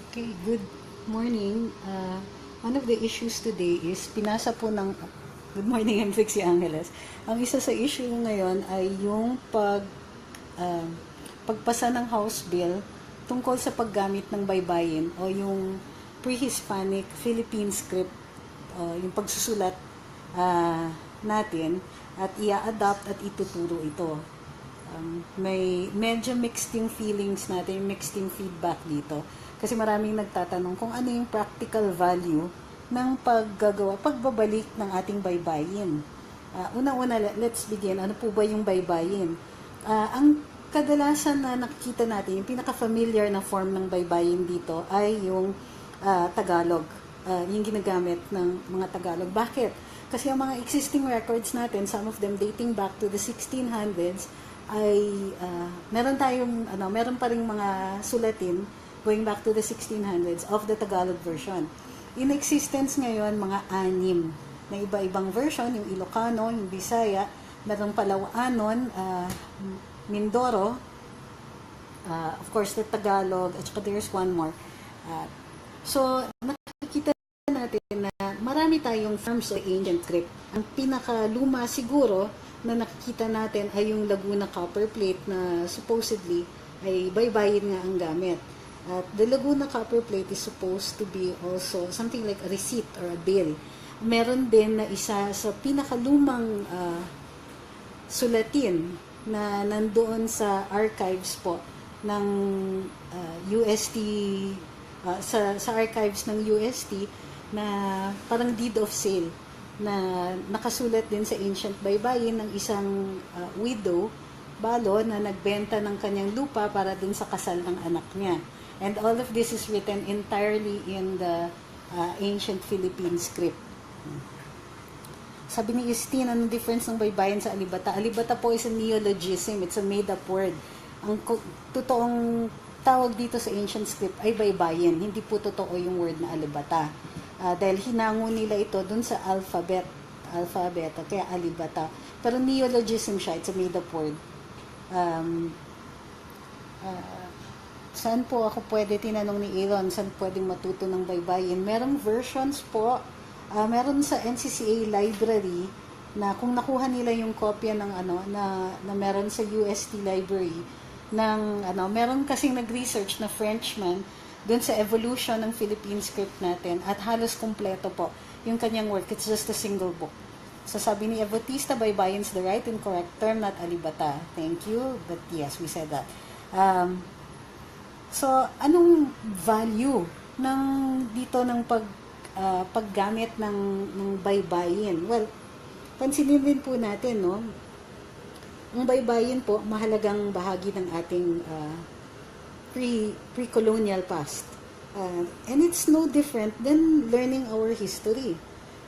Okay, good morning. One of the issues today is pinasa po ng Good morning, I'm Trixie-Angeles. Ang isa sa issue ngayon ay yung uh, pagpasa ng House Bill tungkol sa paggamit ng baybayin o yung pre-Hispanic Philippine script, yung pagsusulat natin at i-adapt at ituturo ito. May medyo mixed yung feelings natin, mixed yung feedback dito. Kasi maraming nagtatanong kung ano yung practical value ng pagbabalik ng ating baybayin. Una-una, let's begin. Ano po ba yung baybayin? Ang kadalasan na nakikita natin, yung pinaka-familiar na form ng baybayin dito ay yung Tagalog. Yung ginagamit ng mga Tagalog. Bakit? Kasi ang mga existing records natin, some of them dating back to the 1600s, ay meron pa ring mga sulatin going back to the 1600s of the Tagalog version. In existence ngayon, mga 6 na iba-ibang version, yung Ilocano, yung Bisaya, merong Palawanon, Mindoro, of course the Tagalog, at saka there's one more. So, nakikita natin na marami tayong forms of ancient script. Ang pinakaluma siguro na nakikita natin ay yung Laguna copper plate na supposedly ay baybayin nga ang gamit. At the Laguna copper plate is supposed to be also something like a receipt or a bill. Meron din na isa sa pinakalumang sulatin na nandoon sa archives po ng UST, sa archives ng UST na parang deed of sale na nakasulat din sa ancient baybayin ng isang widow, balo, na nagbenta ng kanyang lupa para dun sa kasal ng anak niya. And all of this is written entirely in the ancient Philippine script. Sabi ni Christine, anong difference ng baybayin sa alibata? Alibata po is a neologism. It's a made-up word. Ang totoong tawag dito sa ancient script ay baybayin. Hindi po totoo yung word na alibata. Dahil hinango nila ito dun sa alphabet, kaya alibata. Pero neologism siya. It's a made-up word. Saan po ako pwede, tinanong ni Aaron, saan pwedeng matuto ng baybayin? Merong versions po, meron sa NCCA library na kung nakuha nila yung kopya ng na meron sa UST library meron kasing nag-research na Frenchman dun sa evolution ng Philippine script natin at halos kumpleto po yung kanyang work. It's just a single book. So sabi ni Evotista, baybayin's the right and correct term, not alibata. Thank you, but yes, we said that. So, anong value ng dito ng paggamit ng baybayin? Well, pansinin din po natin, no? Ang baybayin po, mahalagang bahagi ng ating pre-colonial past. And it's no different than learning our history.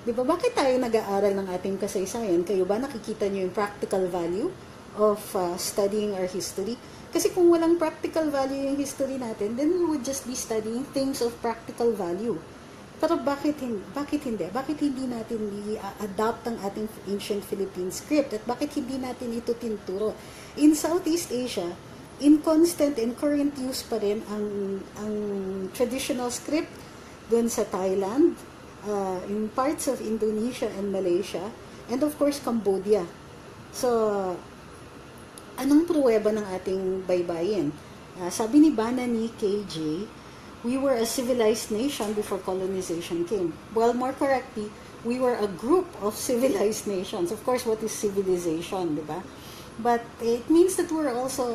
Di ba? Bakit tayo nag-aaral ng ating kasaysayan? Kayo ba nakikita nyo yung practical value of studying our history? Kasi kung walang practical value yung history natin, then we would just be studying things of practical value. Pero bakit hindi? Bakit hindi natin i-adapt ang ating ancient Philippine script? At bakit hindi natin ito tinuturo? In Southeast Asia, in constant and current use pa rin ang traditional script doon sa Thailand, in parts of Indonesia and Malaysia, and of course Cambodia. So, anong pruweba ng ating baybayin? Sabi ni Banani KJ, we were a civilized nation before colonization came. Well, more correctly, we were a group of civilized nations. Of course, what is civilization, di ba? But it means that we're also,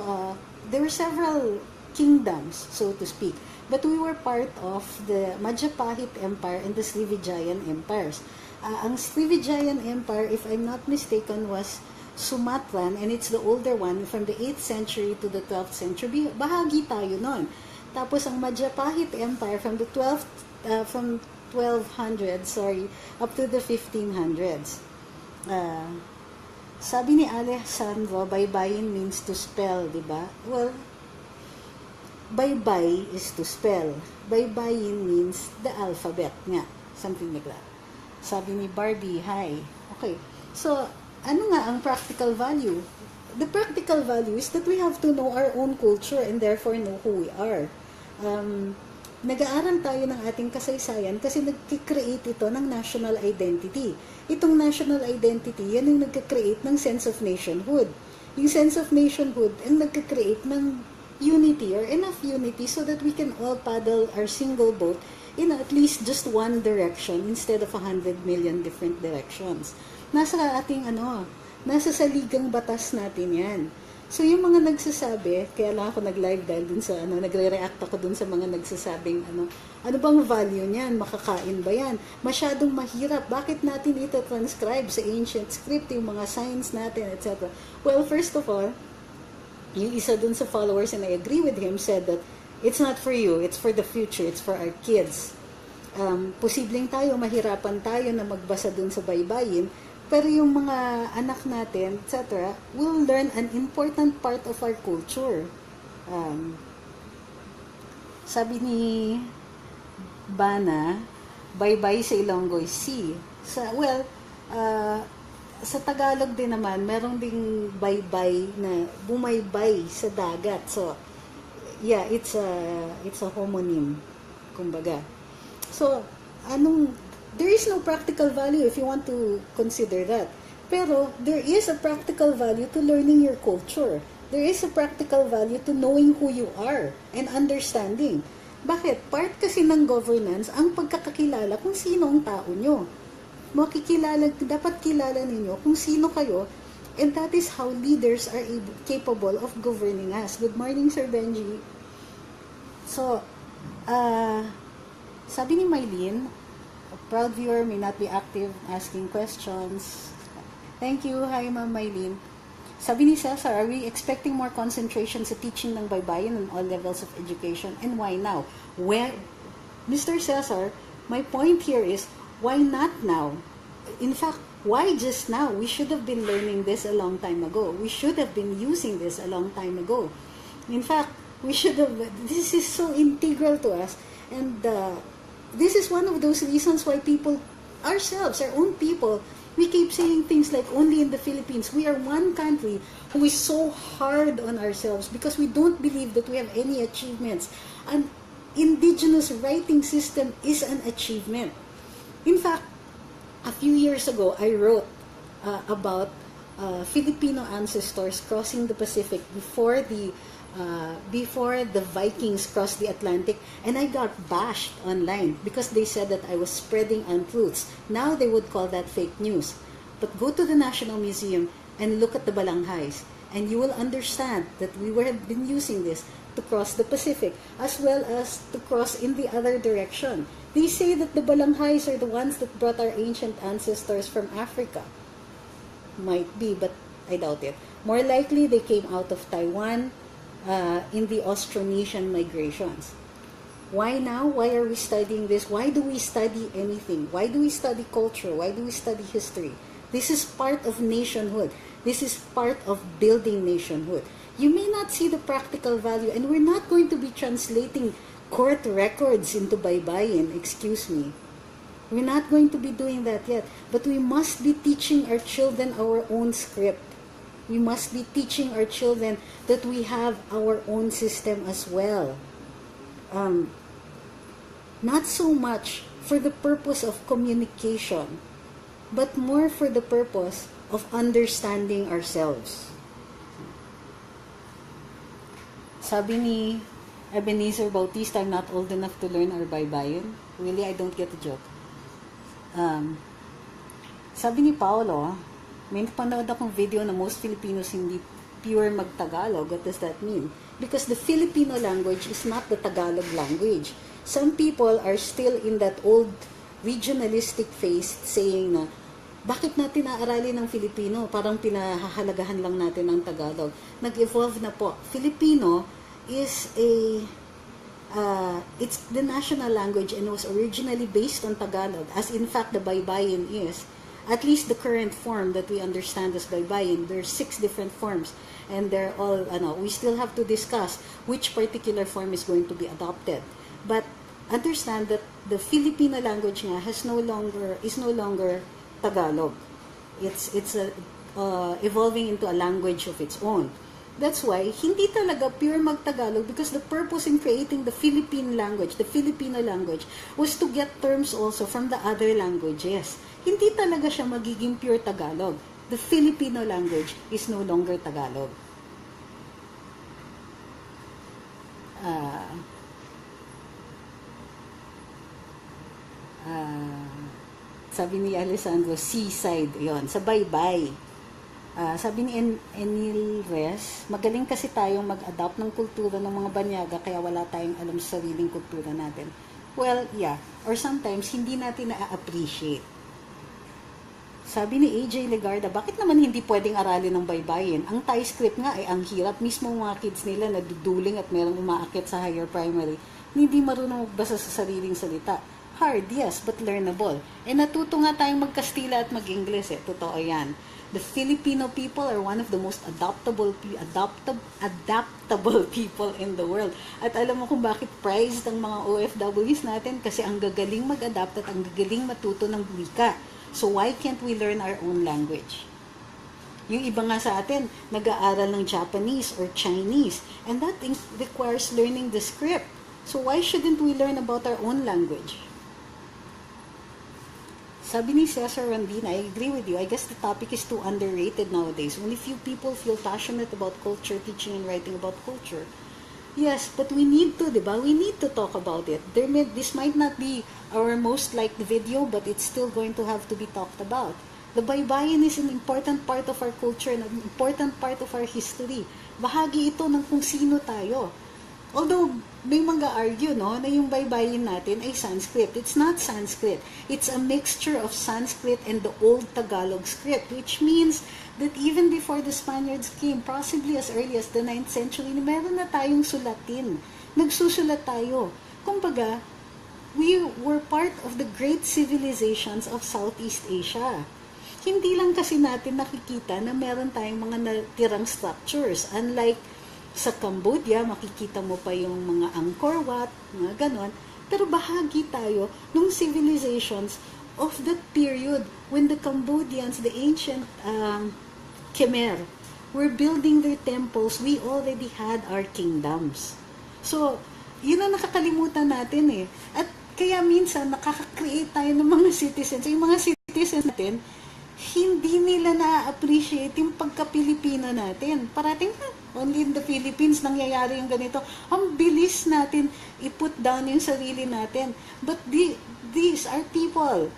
there were several kingdoms, so to speak. But we were part of the Majapahit Empire and the Srivijayan Empires. Ang Srivijayan Empire, if I'm not mistaken, was Sumatran, and it's the older one from the 8th century to the 12th century. Bahagi tayo nun. Tapos ang Majapahit Empire from the 1200s, up to the 1500s. Sabi ni Alejandro, baybayin means to spell, di ba? Well, baybay is to spell. Baybayin means the alphabet nga. Something like that. Sabi ni Barbie, hi. Okay. So, ano nga ang practical value? The practical value is that we have to know our own culture and therefore know who we are. nag-aaral tayo ng ating kasaysayan kasi nag-create ito ng national identity. Itong national identity, yan yung nag-create ng sense of nationhood. Yung sense of nationhood ang nag-create ng unity or enough unity so that we can all paddle our single boat in at least just one direction instead of 100 million different directions. Nasa ating nasa saligang batas natin yan. So yung mga nagsasabi, kaya lang ako nag-live dahil dun sa nagre-react ako dun sa mga nagsasabing ano bang value niyan? Makakain ba yan? Masyadong mahirap. Bakit natin ito transcribe sa ancient script, yung mga signs natin, etc. Well, first of all, yung isa dun sa followers, and I agree with him, said that it's not for you, it's for the future, it's for our kids. Posibleng tayo, mahirapan tayo na magbasa dun sa Baybayin, pero yung mga anak natin, etc., will learn an important part of our culture. Sabi ni Bana, Baybay sa Ilonggoy Sea. Sa Tagalog din naman, merong ding baybay na bumaybay sa dagat. So, yeah, it's a homonym, kumbaga. So, there is no practical value if you want to consider that. Pero, there is a practical value to learning your culture. There is a practical value to knowing who you are and understanding. Bakit? Part kasi ng governance ang pagkakakilala kung sino ang tao nyo. Dapat kilala ninyo kung sino kayo, and that is how leaders are capable of governing us. Good morning, Sir Benji. So, sabi ni Mylene, a proud viewer may not be active asking questions. Thank you. Hi, Ma'am Mylene. Sabi ni Cesar, are we expecting more concentration sa teaching ng Baybayin on all levels of education? And why now? Mr. Cesar, my point here is, why not now? In fact, why just now? We should have been learning this a long time ago. We should have been using this a long time ago. In fact, this is so integral to us. And this is one of those reasons why people, ourselves, our own people, we keep saying things like only in the Philippines. We are one country who is so hard on ourselves because we don't believe that we have any achievements. An indigenous writing system is an achievement. In fact, a few years ago, I wrote about Filipino ancestors crossing the Pacific before the Vikings crossed the Atlantic, and I got bashed online because they said that I was spreading untruths. Now they would call that fake news. But go to the National Museum and look at the Balanghays, and you will understand that we have been using this to cross the Pacific as well as to cross in the other direction. They say that the Balanghays are the ones that brought our ancient ancestors from Africa. Might be, but I doubt it. More likely, they came out of Taiwan, in the Austronesian migrations. Why now? Why are we studying this? Why do we study anything? Why do we study culture? Why do we study history? This is part of nationhood. This is part of building nationhood. You may not see the practical value, and we're not going to be translating court records into Baybayin, excuse me. We're not going to be doing that yet. But we must be teaching our children our own script. We must be teaching our children that we have our own system as well. Not so much for the purpose of communication, but more for the purpose of understanding ourselves. Sabi ni Ebenezer Bautista, I'm not old enough to learn our Baybayin. Really, I don't get the joke. Sabi ni Paolo, may napanood akong video na most Filipinos hindi pure mag-Tagalog. What does that mean? Because the Filipino language is not the Tagalog language. Some people are still in that old regionalistic phase saying na, bakit natin naaralin ng Filipino? Parang pinahahalagahan lang natin ang Tagalog. Nag-evolve na po. Filipino is it's the national language and was originally based on Tagalog, as in fact the Baybayin is. At least the current form that we understand as Baybayin, there are 6 different forms, and they're all, we still have to discuss which particular form is going to be adopted. But understand that the Filipino language nga is no longer Tagalog. It's evolving into a language of its own. That's why, hindi talaga pure magtagalog because the purpose in creating the Philippine language, the Filipino language, was to get terms also from the other languages. Hindi talaga siya magiging pure Tagalog. The Filipino language is no longer Tagalog. Sabi ni Alessandro, seaside, yon sa Baybay. Sabi ni Enil Res, magaling kasi tayong mag-adapt ng kultura ng mga banyaga kaya wala tayong alam sa sariling kultura natin. Well, yeah. Or sometimes, hindi natin na-appreciate. Sabi ni AJ Legarda, bakit naman hindi pwedeng aralin ng Baybayin? Ang Thai script nga ay ang hirap. Mismo mga kids nila naduduling at merong umaakit sa higher primary. Hindi marunong magbasa sa sariling salita. Hard, yes, but learnable. Natuto nga tayong mag-Kastila at mag-Ingles Totoo yan. The Filipino people are one of the most adaptable people in the world. At alam mo kung bakit prized ang mga OFWs natin? Kasi ang gagaling mag-adapt at ang gagaling matuto ng wika. So why can't we learn our own language? Yung iba nga sa atin, nag-aaral ng Japanese or Chinese. And that requires learning the script. So why shouldn't we learn about our own language? Sabi ni Cesar Randina, I agree with you. I guess the topic is too underrated nowadays. Only few people feel passionate about culture, teaching and writing about culture. Yes, but we need to, diba? We need to talk about it. This might not be our most liked video, but it's still going to have to be talked about. The Baybayin is an important part of our culture and an important part of our history. Bahagi ito ng kung sino tayo. Although, may mag-argue, no, na yung Baybayin natin ay Sanskrit. It's not Sanskrit. It's a mixture of Sanskrit and the old Tagalog script, which means that even before the Spaniards came, possibly as early as the 9th century, meron na tayong sulatin. Nagsusulat tayo. Kumbaga, we were part of the great civilizations of Southeast Asia. Hindi lang kasi natin nakikita na meron tayong mga natirang structures. Unlike sa Cambodia, makikita mo pa yung mga Angkor Wat, mga ganon. Pero bahagi tayo ng civilizations of that period when the Cambodians, the ancient Khmer, were building their temples. We already had our kingdoms. So, yun ang nakakalimutan natin At kaya minsan, nakaka-create tayo ng mga citizens. Yung mga citizens natin, hindi nila na-appreciate yung pagka-Pilipino natin. Parating, only in the Philippines nangyayari yung ganito. Ang bilis natin i-put down yung sarili natin. But these are people.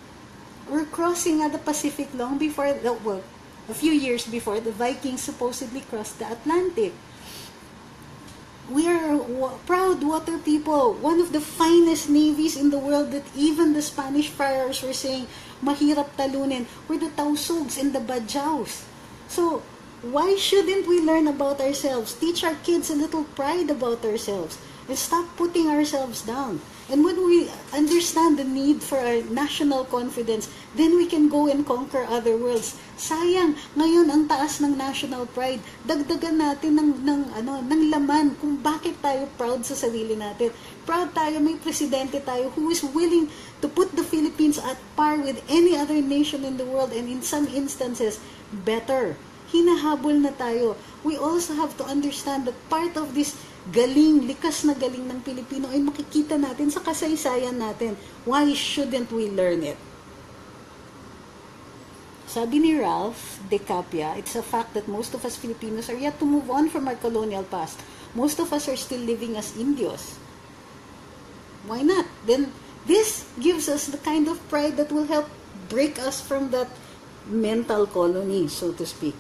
We're crossing the Pacific long before, a few years before the Vikings supposedly crossed the Atlantic. We are proud water people, one of the finest navies in the world that even the Spanish friars were saying, mahirap talunin. We're the Tausugs and the Badjaus. So, why shouldn't we learn about ourselves? Teach our kids a little pride about ourselves and stop putting ourselves down. And when we understand the need for our national confidence, then we can go and conquer other worlds. Sayang, ngayon ang taas ng national pride. Dagdagan natin ng laman kung bakit tayo proud sa sarili natin. Proud tayo, may presidente tayo who is willing to put the Philippines at par with any other nation in the world and in some instances, better. Hinahabol na tayo. We also have to understand that part of this likas na galing ng Pilipino ay makikita natin sa kasaysayan natin. Why shouldn't we learn it? Sabi ni Ralph De Capia, it's a fact that most of us Filipinos are yet to move on from our colonial past. Most of us are still living as Indios. Why not? Then, this gives us the kind of pride that will help break us from that mental colony, so to speak.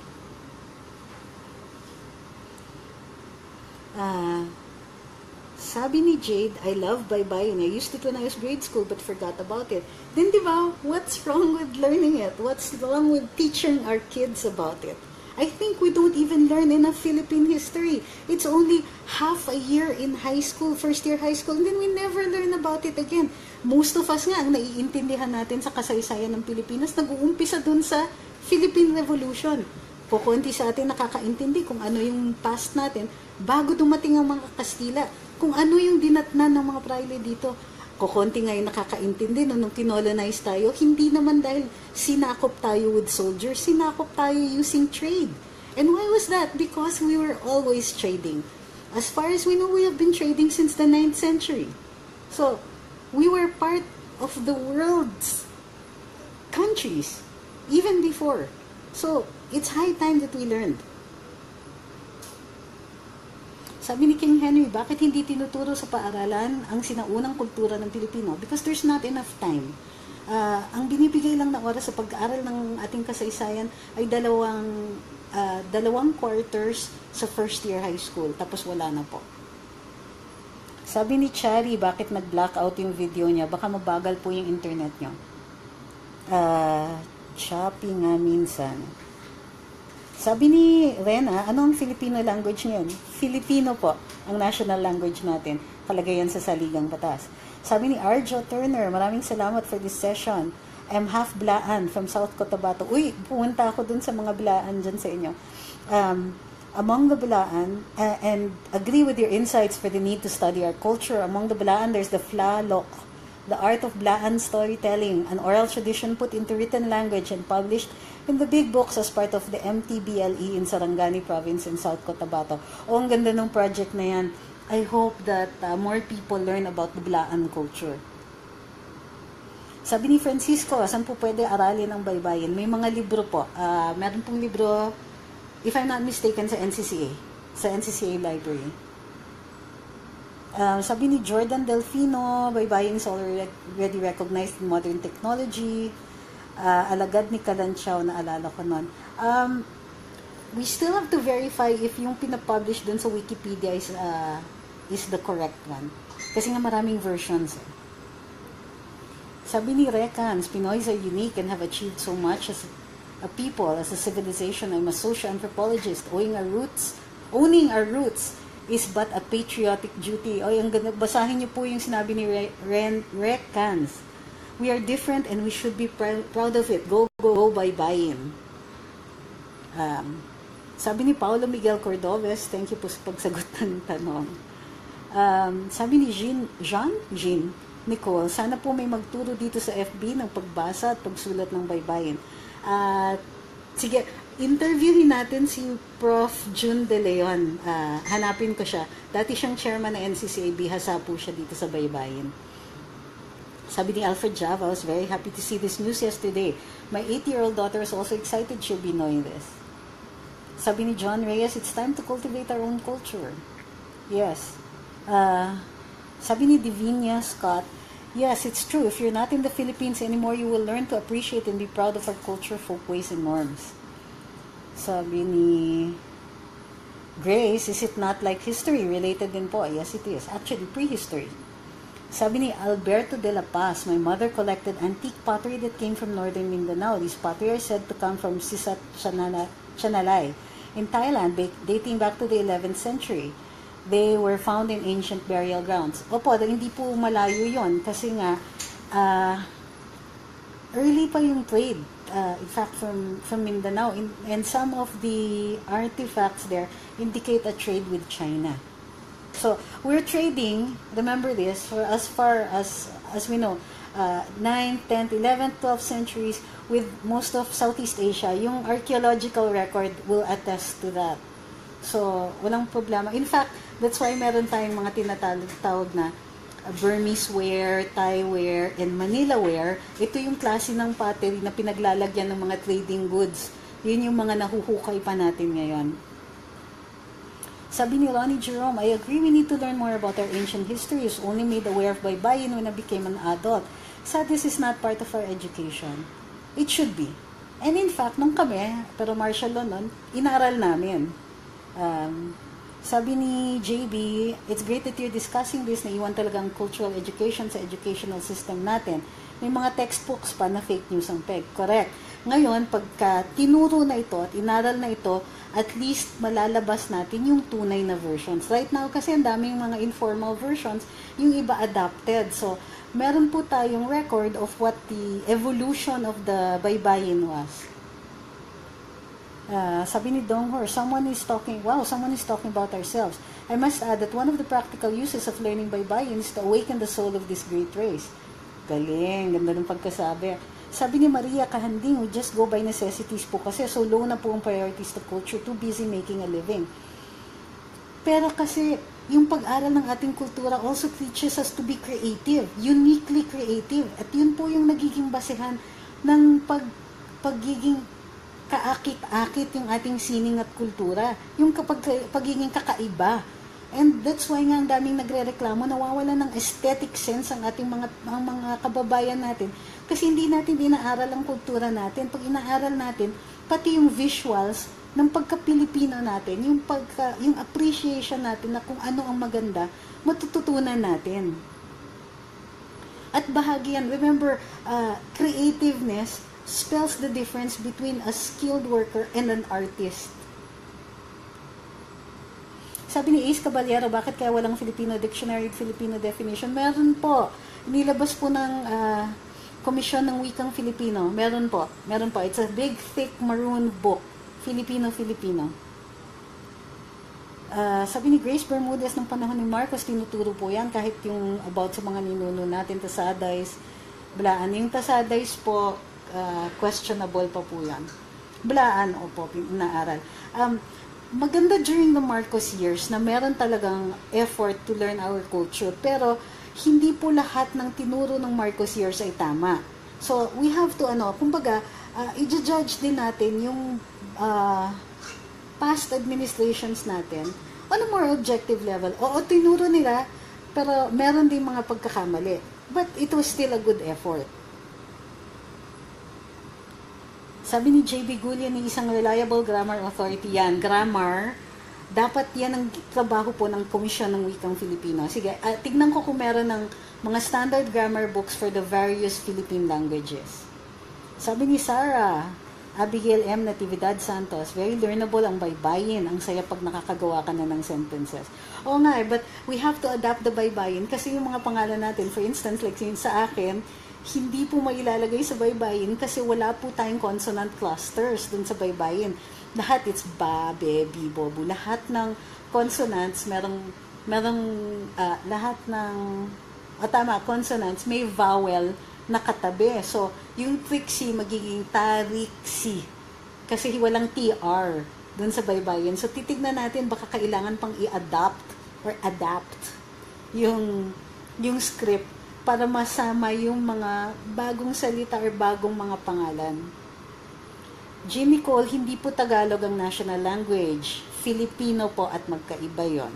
Sabi ni Jade, I love Baybayin. I used it when I was grade school but forgot about it. Then, di ba, what's wrong with learning it? What's wrong with teaching our kids about it? I think we don't even learn enough Philippine history. It's only half a year in high school, first year high school, and then we never learn about it again. Most of us nga, ang naiintindihan natin sa kasaysayan ng Pilipinas, nag-uumpisa dun sa Philippine Revolution. Kukunti sa atin nakakaintindi kung ano yung past natin bago dumating ang mga Kastila. Kung ano yung dinatnan ng mga praile dito. Kukunti nga yung nakakaintindi nung kinolonize tayo. Hindi naman dahil sinakop tayo with soldiers, sinakop tayo using trade. And why was that? Because we were always trading. As far as we know, we have been trading since the 9th century. So, we were part of the world's countries, even before. So, it's high time that we learned. Sabi ni King Henry, bakit hindi tinuturo sa paaralan ang sinaunang kultura ng Pilipino? Because there's not enough time. Ang binibigay lang na oras sa pag-aaral ng ating kasaysayan ay dalawang quarters sa first year high school. Tapos wala na po. Sabi ni Chari, bakit nag-blackout yung video niya? Baka mabagal po yung internet niyo. Choppy nga minsan. Sabi ni Rena, ano ang Filipino language ngayon? Filipino po, ang national language natin. Kalagayan sa Saligang Batas. Sabi ni Arjo Turner, maraming salamat for this session. I'm half Blaan from South Cotabato. Uy, pumunta ako dun sa mga Blaan dyan sa inyo. Among the Blaan, and agree with your insights for the need to study our culture. Among the Blaan, there's the Flalok, the art of Blaan storytelling, an oral tradition put into written language and published in the big books as part of the MTBLE in Sarangani Province in South Cotabato. O, ang ganda ng project na yan. I hope that more people learn about the Blaan culture. Sabi ni Francisco, saan po pwede aralin ang baybayin? May mga libro po. Meron pong libro, if I'm not mistaken, sa NCCA library. Sabi ni Jordan Delfino, baybayin is already recognized in modern technology. Alagad ni Kalanchaw, naalala ko nun. We still have to verify if yung pinapublish dun sa Wikipedia is the correct one. Kasi nga maraming versions. Sabi ni Recans, Pinoys are unique and have achieved so much as a people, as a civilization. I'm a socio-anthropologist. Owning our roots is but a patriotic duty. O, yung basahin niyo po yung sinabi ni Recans. We are different and we should be proud of it. Go, Baybayin. Sabi ni Paulo Miguel Cordoves, thank you po sa pagsagot ng tanong. Sabi ni Jean Nicole, sana po may magturo dito sa FB ng pagbasa at pagsulat ng baybayin. Sige, interviewin natin si Prof. June De Leon. Hanapin ko siya. Dati siyang chairman ng NCCA, bihasa po siya dito sa baybayin. Sabi ni Alfred Java, I was very happy to see this news yesterday. My 8-year-old daughter is also excited she'll be knowing this. Sabi ni John Reyes, it's time to cultivate our own culture. Yes. Sabi ni Divinia Scott, yes, it's true. If you're not in the Philippines anymore, you will learn to appreciate and be proud of our culture, folkways, and norms. Sabi ni Grace, is it not like history? Related din po. Yes, it is. Actually, prehistory. Sabi ni Alberto de la Paz, my mother collected antique pottery that came from northern Mindanao. These pottery are said to come from Sisat Chanalay in Thailand, dating back to the 11th century. They were found in ancient burial grounds. Opo, hindi po malayo yon kasi nga early pa yung trade. In fact, from Mindanao. And some of the artifacts there indicate a trade with China. So, we're trading, remember this, for as far as we know, 9th, 10th, 11th, 12th centuries with most of Southeast Asia. Yung archaeological record will attest to that. So, walang problema. In fact, that's why meron tayong mga tinatawag na Burmese ware, Thai ware, and Manila ware. Ito yung klase ng pottery na pinaglalagyan ng mga trading goods. Yun yung mga nahuhukay pa natin ngayon. Sabi ni Ronnie Jerome, I agree we need to learn more about our ancient history. I was only made aware of Baybayin when I became an adult. Sad this is not part of our education. It should be. And in fact, nung kami, pero martial law nun, inaral namin. Sabi ni JB, it's great that you're discussing this na iwan talagang cultural education sa educational system natin. May mga textbooks pa na fake news ang peg. Correct. Ngayon, pagka tinuro na ito at inaral na ito, at least malalabas natin yung tunay na versions. Right now, kasi ang daming mga informal versions, yung iba adapted. So, meron po tayong record of what the evolution of the baybayin was. Sabi ni Donghor, someone is talking about ourselves. I must add that one of the practical uses of learning baybayin is to awaken the soul of this great race. Galing, ganda ng pagkasabi. Sabi ni Maria Kahanding, we just go by necessities po kasi so low na po ang priorities to culture, too busy making a living. Pero kasi yung pag-aral ng ating kultura also teaches us to be creative, uniquely creative. At yun po yung nagiging basehan ng pagiging kaakit-akit yung ating sining at kultura. Yung pagiging kakaiba. And that's why nga ang daming nagre-reklamo, nawawala ng aesthetic sense ang ating mga kababayan natin. Kasi hindi natin inaaral ang kultura natin. Pag inaaral natin, pati yung visuals ng pagka-Pilipino natin, yung appreciation natin na kung ano ang maganda, matututunan natin. At bahagi yan, remember, creativeness spells the difference between a skilled worker and an artist. Sabi ni Ace Caballero, bakit kaya walang Filipino dictionary, Filipino definition? Meron po. Nilabas po ng Komisyon ng Wikang Filipino. Meron po. It's a big, thick, maroon book. Filipino. Sabi ni Grace Bermudez, ng panahon ni Marcos, tinuturo po yan. Kahit yung about sa mga ninuno natin, Tasadays, Blaan. Yung Tasadays po, questionable pa po yan. Blaan, opo, inaaral. Maganda during the Marcos years na meron talagang effort to learn our culture, pero hindi po lahat ng tinuro ng Marcos years ay tama. So, we have to, kumbaga, i-judge din natin yung past administrations natin on a more objective level. Oo, tinuro nila, pero meron din mga pagkakamali. But it was still a good effort. Sabi ni J.B. Gullian, ni isang reliable grammar authority yan. Grammar, dapat yan ang trabaho po ng Komisyon ng Wikang Filipino. Sige, tignan ko kung meron ng mga standard grammar books for the various Philippine languages. Sabi ni Sarah, Abigail M. Natividad Santos, very learnable ang Baybayin. Ang saya pag nakakagawa ka na ng sentences. Oo nga, but we have to adapt the Baybayin kasi yung mga pangalan natin, for instance, like sa akin, hindi po mailalagay sa Baybayin kasi wala po tayong consonant clusters dun sa Baybayin. Lahat, it's ba, be, bi, bobo. Lahat ng consonants, lahat ng, consonants, may vowel na katabi. So, yung Trixie, magiging Trixie. Kasi walang TR dun sa Baybayin. So, titignan natin, baka kailangan pang i-adapt or adapt yung script para masama yung mga bagong salita or bagong mga pangalan. Jimmy Cole, hindi po Tagalog ang national language. Filipino po at magkaiba yon.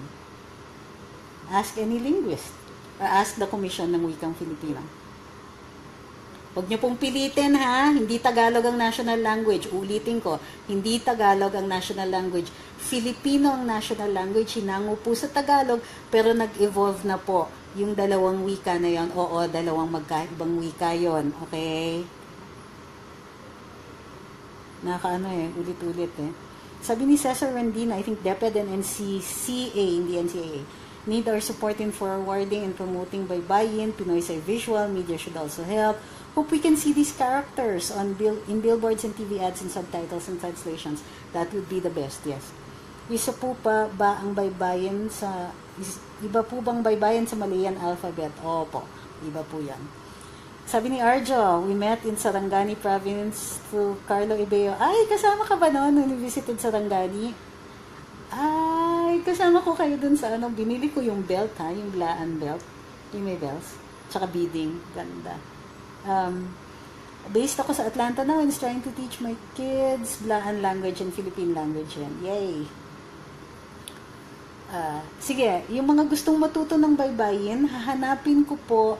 Ask any linguist. Or ask the Commission ng Wikang Filipino. Huwag niyo pong pilitin ha, hindi Tagalog ang national language. Ulitin ko, hindi Tagalog ang national language. Filipino ang national language. Hinango po sa Tagalog, pero nag-evolve na po yung dalawang wika na yon. Oo, dalawang magkaibang wika yon. Okay? Ulit-ulit eh. Sabi ni Cesar Rendina, I think DepEd and NCCA, hindi NCAA, need our support in forwarding and promoting Baybayin, Pinoy sa visual, media should also help. Hope we can see these characters in billboards and TV ads and subtitles and translations. That would be the best, yes. Isa po ba ang Baybayin iba po bang Baybayin sa Malayan alphabet? Opo, iba po yan. Sabi ni Arjo, we met in Sarangani province through Carlo Ibeo. Ay, kasama ka ba noon nung visited Sarangani? Ay, kasama ko kayo dun sa binili ko yung belt ha, yung Blaan belt. Yung may bells. Tsaka beading. Ganda. Based ako sa Atlanta now and is trying to teach my kids Blaan language and Philippine language yan. Yay! Sige, yung mga gustong matuto ng Baybayin, hahanapin ko po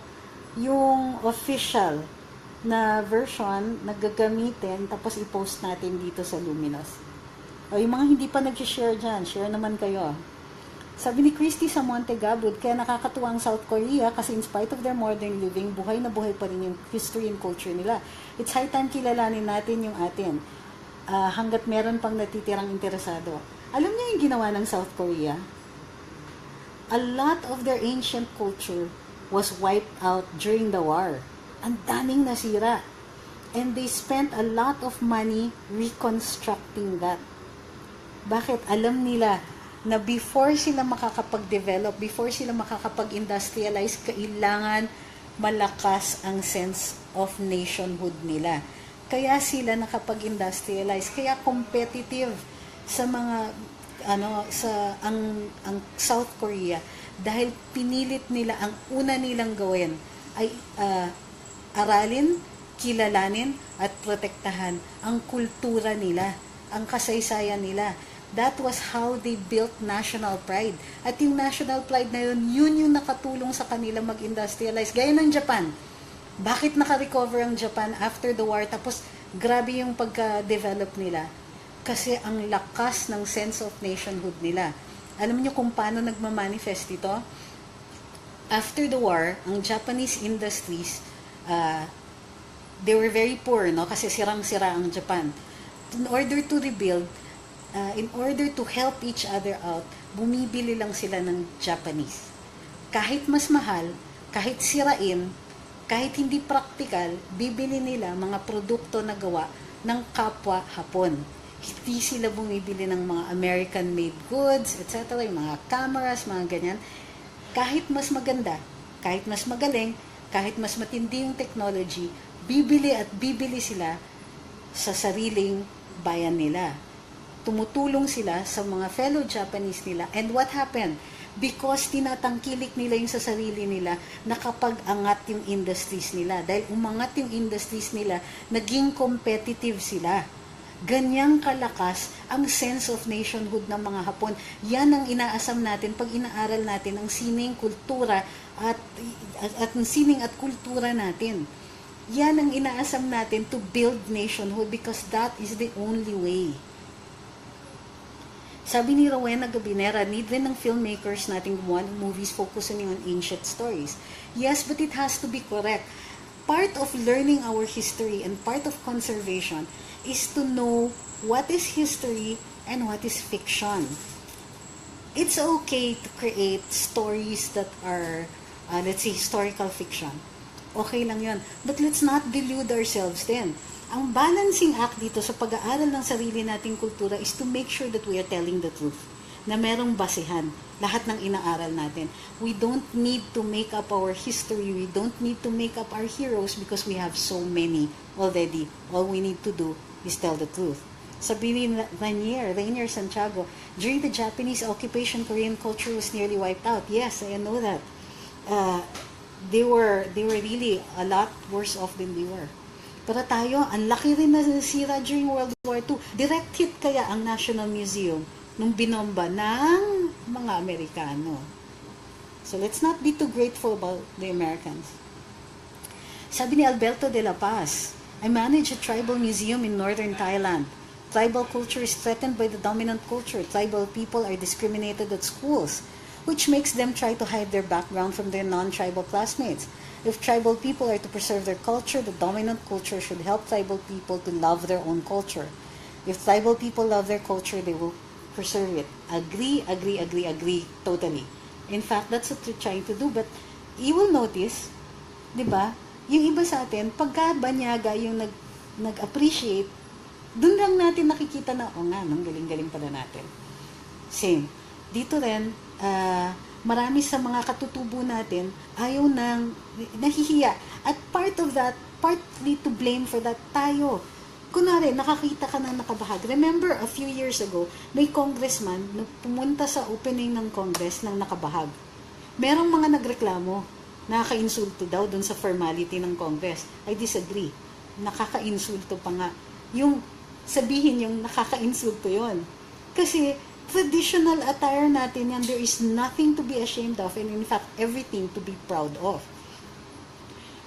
yung official na version na gagamitin tapos i-post natin dito sa Luminous. O yung mga hindi pa nag-share dyan, share naman kayo. Sabi ni Christy sa Montegabud, kaya nakakatuwa ang South Korea kasi in spite of their modern living, buhay na buhay pa rin yung history and culture nila. It's high time kilalanin natin yung atin hanggat meron pang natitirang interesado. Alam niyo yung ginawa ng South Korea? A lot of their ancient culture was wiped out during the war. Ang daming nasira. And they spent a lot of money reconstructing that. Bakit? Alam nila na before sila makakapag-develop, before sila makakapag-industrialize, kailangan malakas ang sense of nationhood nila. Kaya sila nakapag-industrialize, kaya competitive sa mga ang South Korea dahil pinilit nila, ang una nilang gawin ay aralin, kilalanin at protektahan ang kultura nila, ang kasaysayan nila. That was how they built national pride. At yung national pride na yun yung nakatulong sa kanila mag-industrialize. Gaya ng Japan. Bakit naka-recover ang Japan after the war? Tapos, grabe yung pagka-develop nila. Kasi ang lakas ng sense of nationhood nila. Alam niyo kung paano nagmamanifest ito? After the war, ang Japanese industries, they were very poor, no? Kasi sirang-sira ang Japan. In order to rebuild, in order to help each other out, bumibili lang sila ng Japanese. Kahit mas mahal, kahit sirain, kahit hindi praktikal, bibili nila mga produkto na gawa ng kapwa Hapon. Hindi sila bumibili ng mga American-made goods, etc. Yung mga cameras, mga ganyan. Kahit mas maganda, kahit mas magaling, kahit mas matindi yung technology, bibili at bibili sila sa sariling bayan nila. Tumutulong sila sa mga fellow Japanese nila. And what happened? Because tinatangkilik nila yung sa sarili nila, nakapag-angat yung industries nila. Dahil umangat yung industries nila, naging competitive sila. Ganyang kalakas ang sense of nationhood ng mga Hapon. Yan ang inaasam natin pag inaaral natin ang sining kultura at ang sining at kultura natin. Yan ang inaasam natin to build nationhood because that is the only way. Sabi ni Rowena Gabinera, need rin ng filmmakers nating gumawa ng movies focusing on ancient stories. Yes, but it has to be correct. Part of learning our history and part of conservation is to know what is history and what is fiction. It's okay to create stories that are, let's say, historical fiction. Okay lang yun. But let's not delude ourselves then. Ang balancing act dito sa pag-aaral ng sarili nating kultura is to make sure that we are telling the truth. Na merong basehan lahat ng inaaral natin. We don't need to make up our history. We don't need to make up our heroes because we have so many already. All we need to do is tell the truth. Sabi ni Rainier Santiago, during the Japanese occupation, Korean culture was nearly wiped out. Yes, I know that. They were really a lot worse off than we were. Pero tayo, ang laki rin na nasira during World War II. Direct hit kaya ang National Museum nung binomba ng mga Amerikano. So let's not be too grateful about the Americans. Sabi ni Alberto de la Paz, I manage a tribal museum in northern Thailand. Tribal culture is threatened by the dominant culture. Tribal people are discriminated at schools, which makes them try to hide their background from their non-tribal classmates. If tribal people are to preserve their culture, the dominant culture should help tribal people to love their own culture. If tribal people love their culture, they will preserve it. Agree, totally. In fact, that's what we're trying to do. But you will notice, di ba, yung iba sa atin, pagka banyaga yung nag-appreciate, dun lang natin nakikita na, nga, nang galing-galing pala natin. Same. Dito rin, marami sa mga katutubo natin ayaw nang nahihiya. At part of that, partly to blame for that tayo. Kunwari, nakakita ka ng nakabahag. Remember, a few years ago, may congressman na pumunta sa opening ng Congress ng nakabahag. Merong mga nagreklamo, nakaka-insulto daw dun sa formality ng Congress. I disagree. Nakaka-insulto pa nga. Yung sabihin yung nakaka-insulto yon. Kasi, traditional attire natin yan, there is nothing to be ashamed of and in fact, everything to be proud of.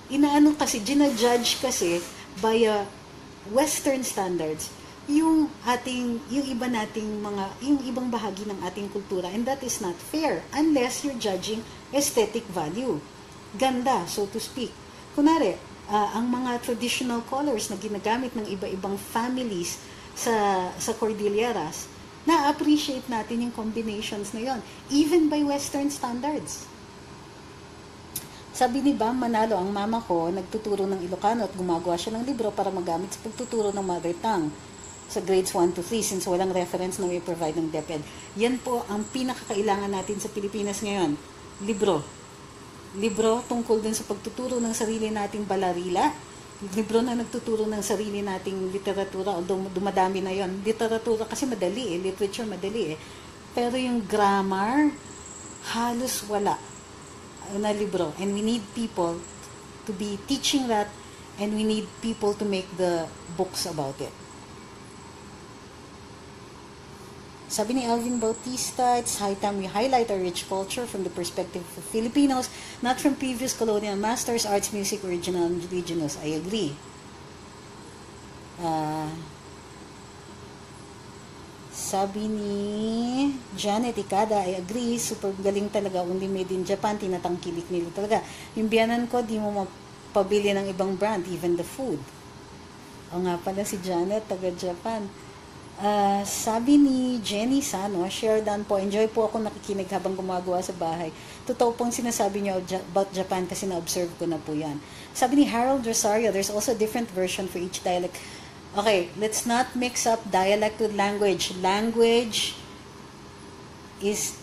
Inaano kasi, ginajudge kasi by Western standards, yung ibang bahagi ng ating kultura, and that is not fair unless you're judging aesthetic value. Ganda, so to speak. Kunwari, ang mga traditional colors na ginagamit ng iba-ibang families sa Cordilleras, na-appreciate natin yung combinations na yon, even by Western standards. Sabi ni Bam Manalo, ang mama ko, nagtuturo ng Ilocano at gumagawa siya ng libro para magamit sa pagtuturo ng mother tongue sa grades 1 to 3 since walang reference na may provide ng DepEd. Yan po ang pinakakailangan natin sa Pilipinas ngayon. Libro. Libro tungkol din sa pagtuturo ng sarili nating balarila libro na nagtuturo ng sarili nating literatura, although dumadami na yon. Literatura kasi madali literature madali Pero yung grammar, halos wala na libro. And we need people to be teaching that, and we need people to make the books about it. Sabi ni Alvin Bautista, it's high time we highlight our rich culture from the perspective of Filipinos, not from previous colonial masters, arts, music, original, and indigenous. I agree. Sabi ni Janet Ikada, I agree, super galing talaga, only made in Japan, tinatangkilik nila talaga. Yung biyanan ko, di mo mapabili ng ibang brand, even the food. O nga pala si Janet, taga Japan. Sabi ni Jenny Sano, share down po, enjoy po ako nakikinig habang gumagawa sa bahay. Totoo pong sinasabi niyo about Japan kasi na-observe ko na po yan. Sabi ni Harold Rosario, there's also a different version for each dialect. Okay, let's not mix up dialect with language. Language is,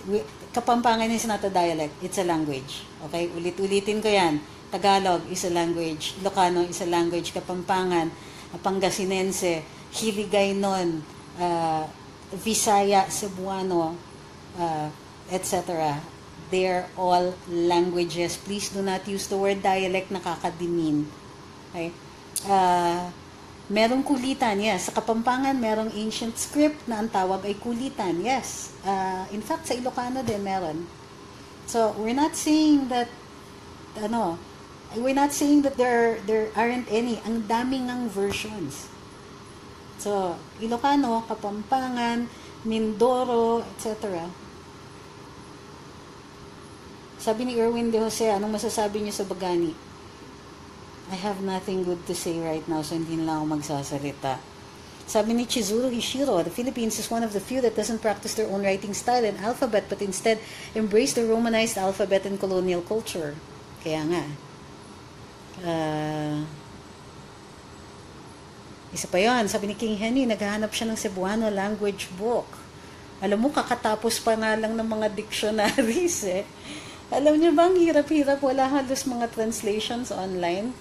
Kapampangan is not a dialect, it's a language. Okay, ulit-ulitin ko yan. Tagalog is a language, Ilocano is a language, Kapampangan, Pangasinense, Hiligaynon, Visaya, Cebuano, etc. They're all languages. Please do not use the word dialect, nakakadimin. Okay? Merong kulitan, yes. Sa Kapampangan, merong ancient script na ang tawag ay kulitan, yes. In fact, sa Ilocano din meron. So, we're not saying that, we're not saying that there aren't any. Ang daming ng versions. So, Ilocano, Kapampangan, Mindoro, etc. Sabi ni Erwin De Jose, anong masasabi niyo sa Bagani? I have nothing good to say right now, so hindi na lang ako magsasalita. Sabi ni Chizuru Hishiro, the Philippines is one of the few that doesn't practice their own writing style and alphabet, but instead embrace the Romanized alphabet and colonial culture. Kaya nga. Isa pa yun, sabi ni King Henry, naghahanap siya ng Cebuano language book. Alam mo, kakatapos pa nga lang ng mga dictionaries Alam niyo ba, ang hirap-hirap, wala halos mga translations online.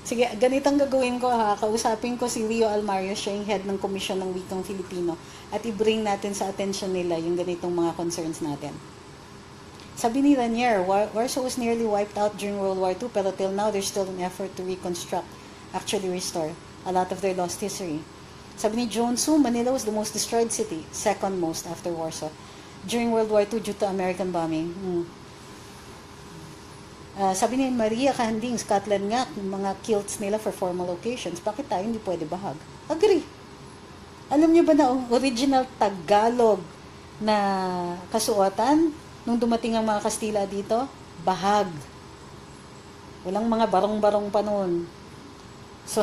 Sige, ganitong gagawin ko kausapin ko si Rio Almario, siya yung head ng Komisyon ng Wikang Filipino, at i-bring natin sa attention nila yung ganitong mga concerns natin. Sabi ni Ranier, Warsaw was nearly wiped out during World War II, pero till now there's still an effort to reconstruct, actually restore, a lot of their lost history. Sabi ni Joan Su, Manila was the most destroyed city, second most after Warsaw, during World War II due to American bombing. Sabi ni Maria Kahanding, Scotland nga, mga kilts nila for formal occasions. Bakit tayo hindi pwede bahag? Agree. Alam niyo ba na ang original Tagalog na kasuotan nung dumating ang mga Kastila dito? Bahag. Walang mga barong-barong pa noon. So,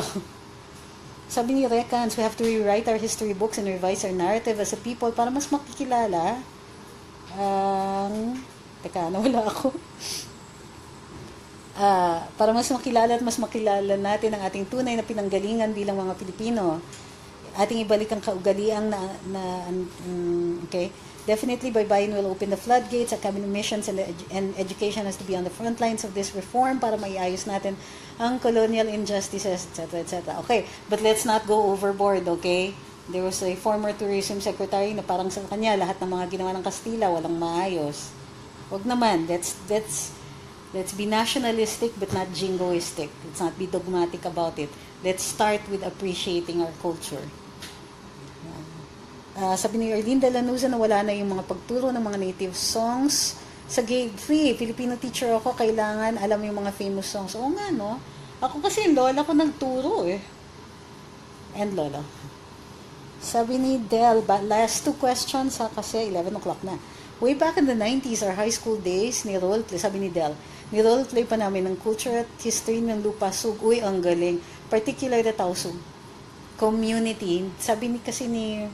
sabi ni Recans, we have to rewrite our history books and revise our narrative as a people para mas makikilala nawala ako. Para mas makilala at mas makilala natin ang ating tunay na pinanggalingan bilang mga Pilipino. Ating ibalik ang kaugaliang okay? Definitely, Baybayin will open the floodgates. Academic missions and education has to be on the front lines of this reform para maiayos natin ang colonial injustices, etc., etc. Okay, but let's not go overboard, okay? There was a former tourism secretary na parang sa kanya, lahat ng mga ginawa ng Kastila, walang maayos. Wag naman, let's be nationalistic but not jingoistic. Let's not be dogmatic about it. Let's start with appreciating our culture. Sabi ni Erlinda Lanuza na wala na yung mga pagturo ng mga native songs sa grade 3. Filipino teacher ako, kailangan alam yung mga famous songs. Oo nga, no? Ako kasi lola ko nagturo And lola. Sabi ni Del, last two questions kasi 11 o'clock na. Way back in the 90s, our high school days, ni-roleplay, sabi ni Del, ni-roleplay pa namin ng culture at history ng Lupasug. Uy, ang galing. Particular na Tausug. Community. Sabi ni kasi ni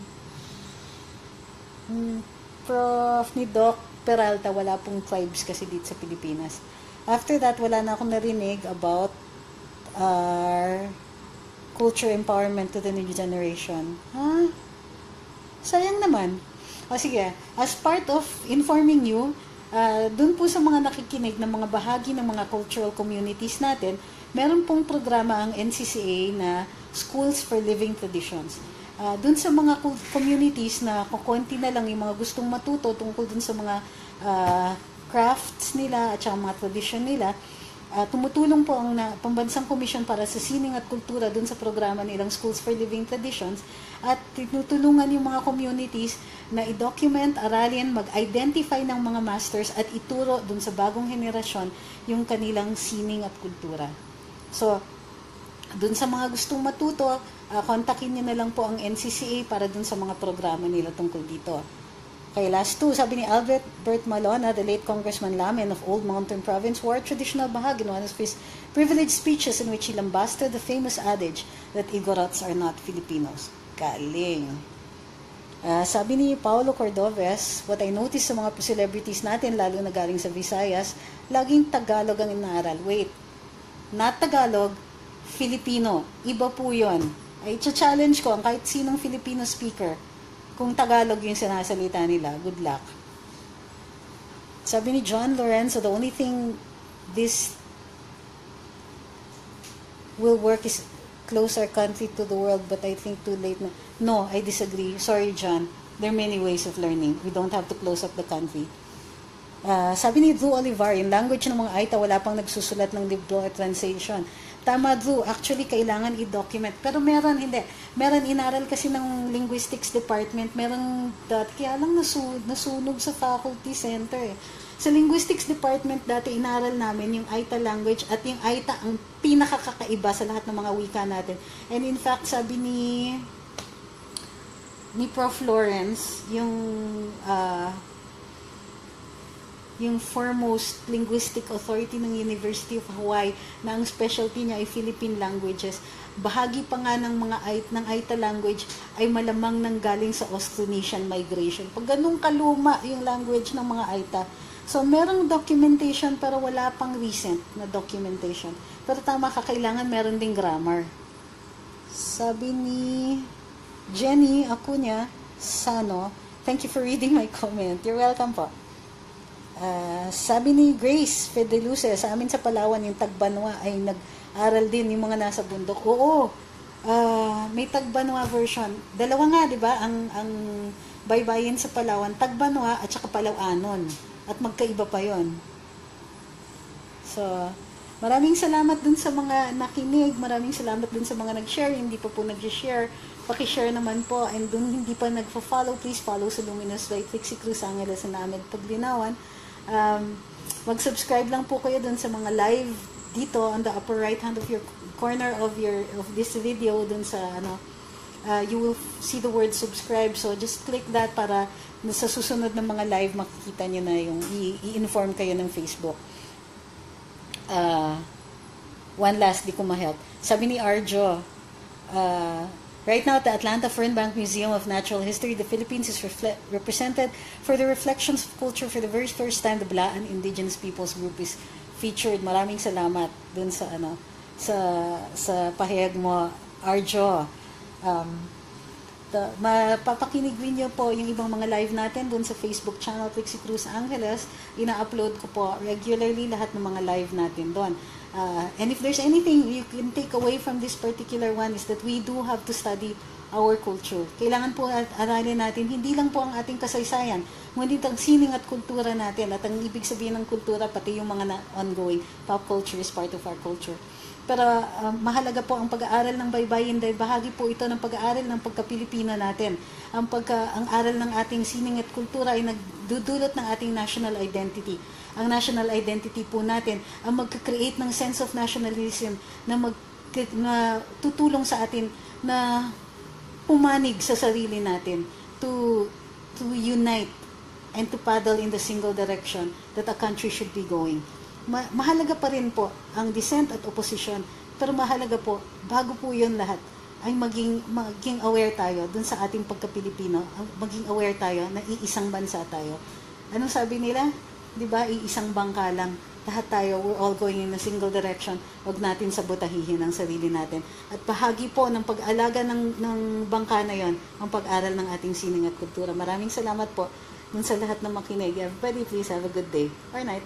Prof. ni Doc Peralta, wala pong tribes kasi dito sa Pilipinas. After that, wala na akong narinig about our culture empowerment to the new generation. Sayang naman. Sige, as part of informing you, Doon po sa mga nakikinig ng mga bahagi ng mga cultural communities natin, meron pong programa ang NCCA na Schools for Living Traditions. Doon sa mga communities na kukunti na lang yung mga gustong matuto tungkol doon sa mga crafts nila at saka mga tradition nila, tumutulong po ang Pambansang Komisyon para sa Sining at Kultura dun sa programa nilang Schools for Living Traditions at tinutulungan yung mga communities na i-document, aralin, mag-identify ng mga masters at ituro dun sa bagong henerasyon yung kanilang sining at kultura. So, dun sa mga gustong matuto, kontakin nyo na lang po ang NCCA para dun sa mga programa nila tungkol dito. Okay, last two, sabi ni Albert Bert Malona, the late Congressman Lamin of Old Mountain Province, wore traditional bahag in one of his privileged speeches in which he lambasted the famous adage that Igorots are not Filipinos. Galing. Sabi ni Paulo Cordoves, what I noticed sa mga celebrities natin, lalo na galing sa Visayas, laging Tagalog ang inaaral. Wait, not Tagalog, Filipino. Iba po yun. Ay, challenge ko ang kahit sinong Filipino speaker, kung Tagalog yung sinasalita nila, good luck. Sabi ni John Lorenzo, the only thing this will work is close our country to the world, but I think too late na. No, I disagree. Sorry, John. There are many ways of learning. We don't have to close up the country. Sabi ni Drew Olivar, yung language ng mga Aita, wala pang nagsusulat ng libro at translation. Tama, Drew. Actually, kailangan i-document. Pero meron, hindi. Meron, inaral kasi ng linguistics department. Meron, kaya lang nasunog sa faculty center eh. Sa linguistics department, dati inaral namin yung Aita language at yung Aita ang pinakakakaiba sa lahat ng mga wika natin. And in fact, sabi ni Prof. Lawrence, yung foremost linguistic authority ng University of Hawaii na ang specialty niya ay Philippine languages. Bahagi pa nga ng ng Aita language ay malamang nang galing sa Austronesian migration. Pag ganun kaluma yung language ng mga Aita. So, merong documentation pero wala pang recent na documentation. Pero tama ka, kailangan meron ding grammar. Sabi ni Jenny Acuña Sano, thank you for reading my comment. You're welcome po. Sabi ni Grace Fedeluce, sa amin sa Palawan, yung Tagbanwa ay nag-aral din yung mga nasa bundok. Oo, may Tagbanwa version. Dalawa nga, di ba? Ang Baybayin sa Palawan, Tagbanwa at saka Palawanon. At magkaiba pa yon. So, maraming salamat dun sa mga nakinig. Maraming salamat dun sa mga nag-share. Hindi pa po nag-share. Paki-share naman po. And dun hindi pa nagpa-follow, please follow sa Luminous by Trixie, Cruz-Angeles and Ahmed, Paglinawan. Mag-subscribe lang po kayo dun sa mga live dito on the upper right hand of your corner of this video dun sa you will see the word subscribe, so just click that para sa susunod ng mga live makikita nyo na yung i-inform kayo ng Facebook. One last, di ko ma-help. Sabi ni Arjo, right now, at the Atlanta Fernbank Museum of Natural History, the Philippines is represented for the reflections of culture. For the very first time, the Balaan Indigenous Peoples Group is featured. Maraming salamat dun sa sa pahayag mo, Arjo. Mapapakinig niyo po yung ibang mga live natin dun sa Facebook channel Trixie Cruz-Angeles. Ina-upload ko po regularly lahat ng mga live natin doon. And if there's anything you can take away from this particular one is that we do have to study our culture. Kailangan po aralin natin, hindi lang po ang ating kasaysayan, ngunit ang sining at kultura natin. At ang ibig sabihin ng kultura, pati yung mga ongoing pop culture is part of our culture. Pero mahalaga po ang pag-aaral ng baybayin dahil bahagi po ito ng pag-aaral ng pagka-Pilipino natin. Ang aral ng ating sining at kultura ay nagdudulot ng ating national identity. Ang national identity po natin ang mag-create ng sense of nationalism na tutulong sa atin na pumanig sa sarili natin to unite and to paddle in the single direction that a country should be going. Mahalaga pa rin po ang dissent at opposition, pero mahalaga po, bago po yun lahat, ay maging aware tayo dun sa ating pagka-Pilipino, maging aware tayo na iisang bansa tayo. Anong sabi nila? Diba, iisang bangka lang. Lahat tayo, we're all going in a single direction. Huwag natin sabotahihin ang sarili natin. At bahagi po ng pag-alaga ng bangka na yon, ang pag-aral ng ating sining at kultura. Maraming salamat po. dun sa lahat ng makinig. Everybody, please have a good day or night.